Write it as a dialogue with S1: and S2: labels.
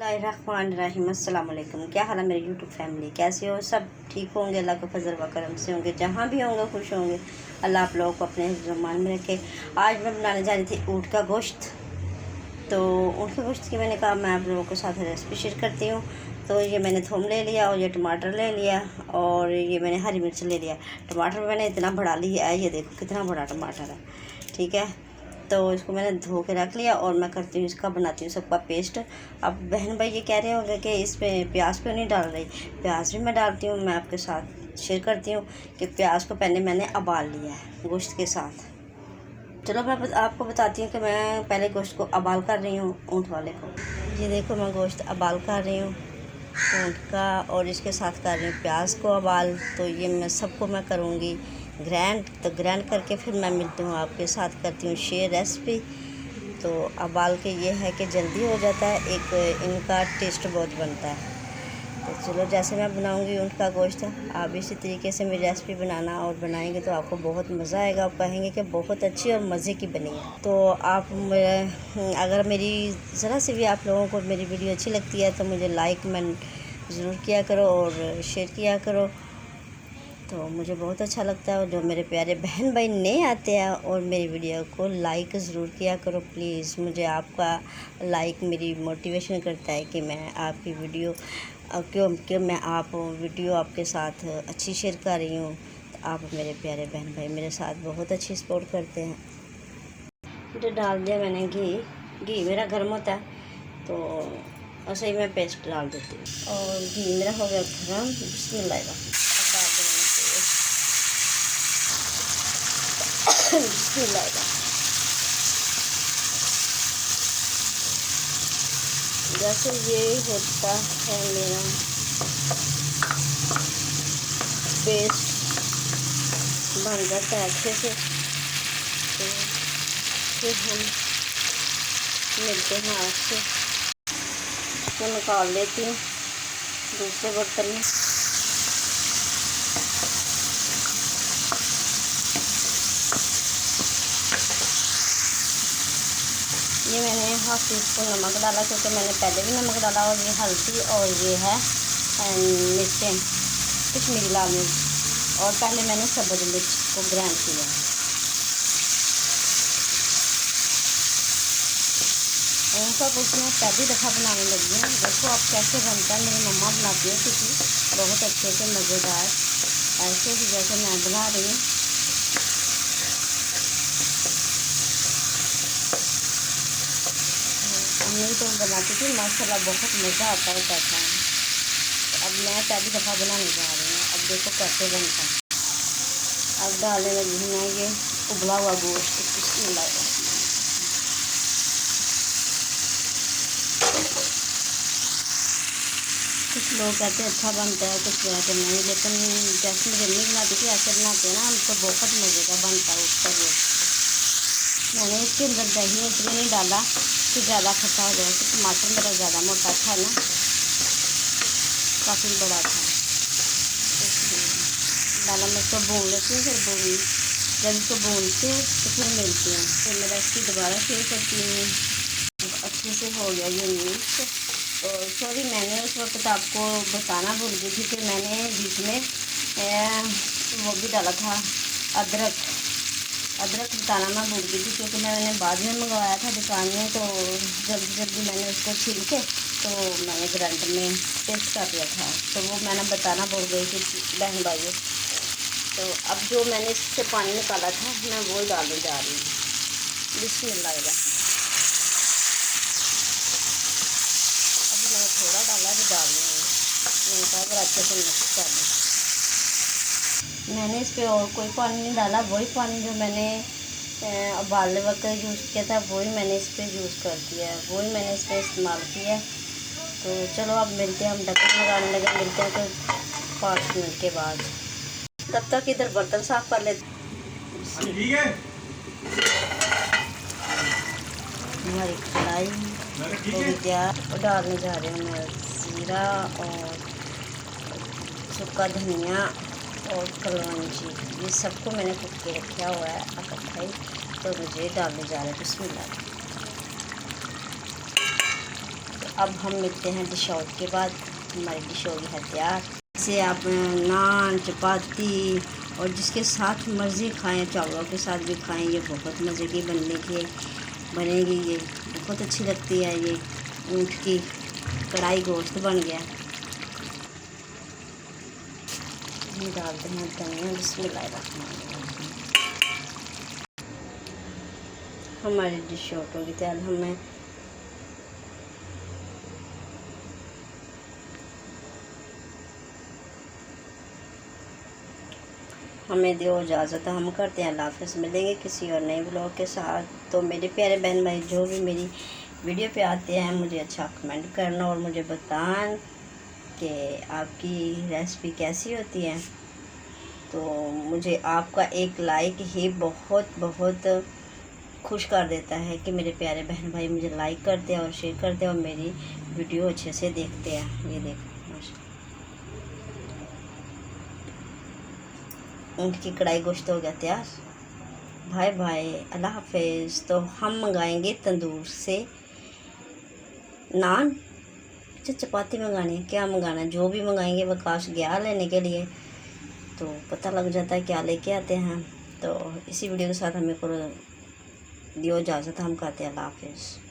S1: बिस्मिल्लाहिर्रहमानिर्रहीम। अस्सलाम वालेकुम। क्या हाल है मेरी यूट्यूब फैमिली, कैसे हो? सब ठीक होंगे, अल्लाह का फजल व करम से होंगे, जहाँ भी होंगे खुश होंगे। अल्लाह आप लोगों को अपने ज़मान में रखे। आज मैं बनाने जा रही थी ऊँट का गोश्त। तो ऊँट के गोश्त की मैंने कहा मैं आप लोगों के साथ रेसिपी शेयर करती हूँ। तो ये मैंने थूम ले लिया और ये टमाटर ले लिया और ये मैंने हरी मिर्च ले लिया। टमाटर मैंने इतना बड़ा लिया है, ये देखो कितना बड़ा टमाटर है, ठीक है। तो इसको मैंने धो के रख लिया और मैं करती हूँ इसका, बनाती हूँ सबका पेस्ट। अब बहन भाई ये कह रहे होंगे कि इसमें प्याज क्यों नहीं डाल रही। प्याज भी मैं डालती हूँ, मैं आपके साथ शेयर करती हूँ कि प्याज को पहले मैंने उबाल लिया है गोश्त के साथ। चलो मैं आपको बताती हूँ कि मैं पहले गोश्त को उबाल कर रही हूँ ऊँट वाले को। ये देखो मैं गोश्त उबाल कर रही हूँ ऊँट का और इसके साथ कर रही हूँ प्याज को उबाल। तो ये मैं सबको मैं करूँगी ग्रैंड, तो ग्रैंड करके फिर मैं मिलती हूँ आपके साथ, करती हूँ शेयर रेसिपी। तो उबाल के ये है कि जल्दी हो जाता है, एक इनका टेस्ट बहुत बनता है। तो चलो जैसे मैं बनाऊँगी ऊँट का गोश्त, आप इसी तरीके से मेरी रेसिपी बनाना और बनाएंगे तो आपको बहुत मज़ा आएगा। आप कहेंगे कि बहुत अच्छी और मज़े की बनी है। तो आप अगर मेरी ज़रा से भी आप लोगों को मेरी वीडियो अच्छी लगती है तो मुझे लाइक कमेंट ज़रूर किया करो और शेयर किया करो, तो मुझे बहुत अच्छा लगता है। और जो मेरे प्यारे बहन भाई नए आते हैं और मेरी वीडियो को लाइक ज़रूर किया करो प्लीज़। मुझे आपका लाइक मेरी मोटिवेशन करता है कि मैं आपकी वीडियो क्यों मैं आप वीडियो आपके साथ अच्छी शेयर कर रही हूँ। तो आप मेरे प्यारे बहन भाई मेरे साथ बहुत अच्छी सपोर्ट करते हैं। तो डाल दिया मैंने घी मेरा गर्म होता है तो ऐसे ही मैं पेस्ट डाल देती हूँ। और घी मेरा हो गया गर्म, बिस्मिल्लाह डाल देना। जैसे ये होता है मेरा पेस्ट बन जाता है अच्छे से, तो फिर हम मिलते हैं आपसे। इसको निकाल लेती हूँ दूसरे बर्तन में। ये मैंने हाफ टी स्पून नमक डाला क्योंकि मैंने पहले भी नमक डाला। और ये हल्दी और ये है मिर्चें, कश्मीरी लाल मिर्च, और पहले मैंने सब्ज़ मिर्च को ग्राइंड किया। उनका कुछ मैं पहली दफ़ा बनाने लगी हूँ। देखो आप कैसे बनता है, मेरी मम्मा बनाती है क्योंकि बहुत अच्छे से मज़ेदार, ऐसे ही जैसे मैं बना रही हूँ। नहीं तो बनाती थी माशाल्लाह, बहुत मज़ा आता है था। अब मैं पहली दफ़ा बनाने जा रही हूँ, अब देखो कैसे बनता है। अब डालने लगी हूँ मैं ये उबला हुआ गोश्त। कुछ लोग कहते हैं अच्छा बनता है, कुछ कहते नहीं, लेकिन जैसे मेरी मम्मी बनाती थी ऐसे बनाते हैं ना हम, तो बहुत मज़े का बनता है उसका गोश्त। मैंने इसके अंदर दही इसलिए नहीं डाला कि ज़्यादा खट्टा हो जाए, तो टमाटर मेरा ज़्यादा मोटा था ना, काफ़ी बड़ा था, डाला। मैं इसको भून लेती हूँ, फिर जब इसको भूनती हूँ तो फिर मिलती हूँ। फिर मेरा इसकी दोबारा शेयर करती हूँ। अच्छे से हो गया ये मिक्स। तो सॉरी मैंने उस वक्त आपको बताना भूल गई थी कि मैंने बीच में वो भी डाला था अदरक बताना मैं भूल गई थी क्योंकि मैंने बाद में मंगवाया था दुकान में। तो जल्दी मैंने उसको छील के तो मैंने ग्राइंडर में पेस्ट कर दिया था, तो वो मैंने बताना भूल गई थी बहन भाइयों। तो अब जो मैंने इससे पानी निकाला था मैं वो डालने जा रही हूँ। बिस्मिल्लाह। अभी मैंने थोड़ा डाला भी डाल रही हूँ, मैंने कहा अगर अच्छे से मिक्स कर दूँ। मैंने इस पर और कोई पानी नहीं डाला, वही पानी जो मैंने उबालने वक्त यूज़ किया था वही मैंने इस पर यूज़ कर दिया है, वही मैंने इस पर इस्तेमाल किया है। तो चलो अब मिलते हैं, हम ढक्कन लगाने लगे, मिलते हैं तो 5 मिनट के बाद। तब तक इधर बर्तन साफ कर लेते। हमारी कढ़ाई हो गया, डालने जा रहे हैं मैं ज़ीरा और सूखा धनिया और कलौंजी, ये सबको मैंने कुक के रखा हुआ है इकट्ठा ही, तो मुझे डालने जा रहे हैं। बिस्मिल्लाह। अब हम मिलते हैं डिश आउट के बाद। हमारी डिश होगी है तैयार। इसे आप नान, चपाती और जिसके साथ मर्ज़ी खाएं, चावलों के साथ भी खाएं। ये बहुत मज़े की बनेगी। ये बहुत अच्छी लगती है। ये ऊँट की कढ़ाई गोश्त बन गया। डालते हैं धनिया। बिस्मिल्लाहिर्रहमानिर्रहीम। हमारी डिश आउट होगी तैयार। हमें दो इजाज़त। हम करते हैं अल्लाह हाफ़िज़। मिलेंगे किसी और नए ब्लॉग के साथ। तो मेरे प्यारे बहन भाई जो भी मेरी वीडियो पे आते हैं, मुझे अच्छा कमेंट करना और मुझे बताएं कि आपकी रेसिपी कैसी होती है। तो मुझे आपका एक लाइक ही बहुत बहुत खुश कर देता है कि मेरे प्यारे बहन भाई मुझे लाइक करते हैं और शेयर करते हैं और मेरी वीडियो अच्छे से देखते हैं। ये देखो माशाल्लाह, ऊँट की कढ़ाई गोश्त हो गया तैयार। भाई भाई, अल्लाह हाफिज़। तो हम मंगाएंगे तंदूर से नान। अच्छा, चपाती मंगानी है, क्या मंगाना है, जो भी मंगाएंगे। वकाश गया लेने के लिए, तो पता लग जाता है क्या लेके आते हैं। तो इसी वीडियो के साथ हमें को दियो इजाज़त। हम कहते हैं अल्लाह हाफिज़।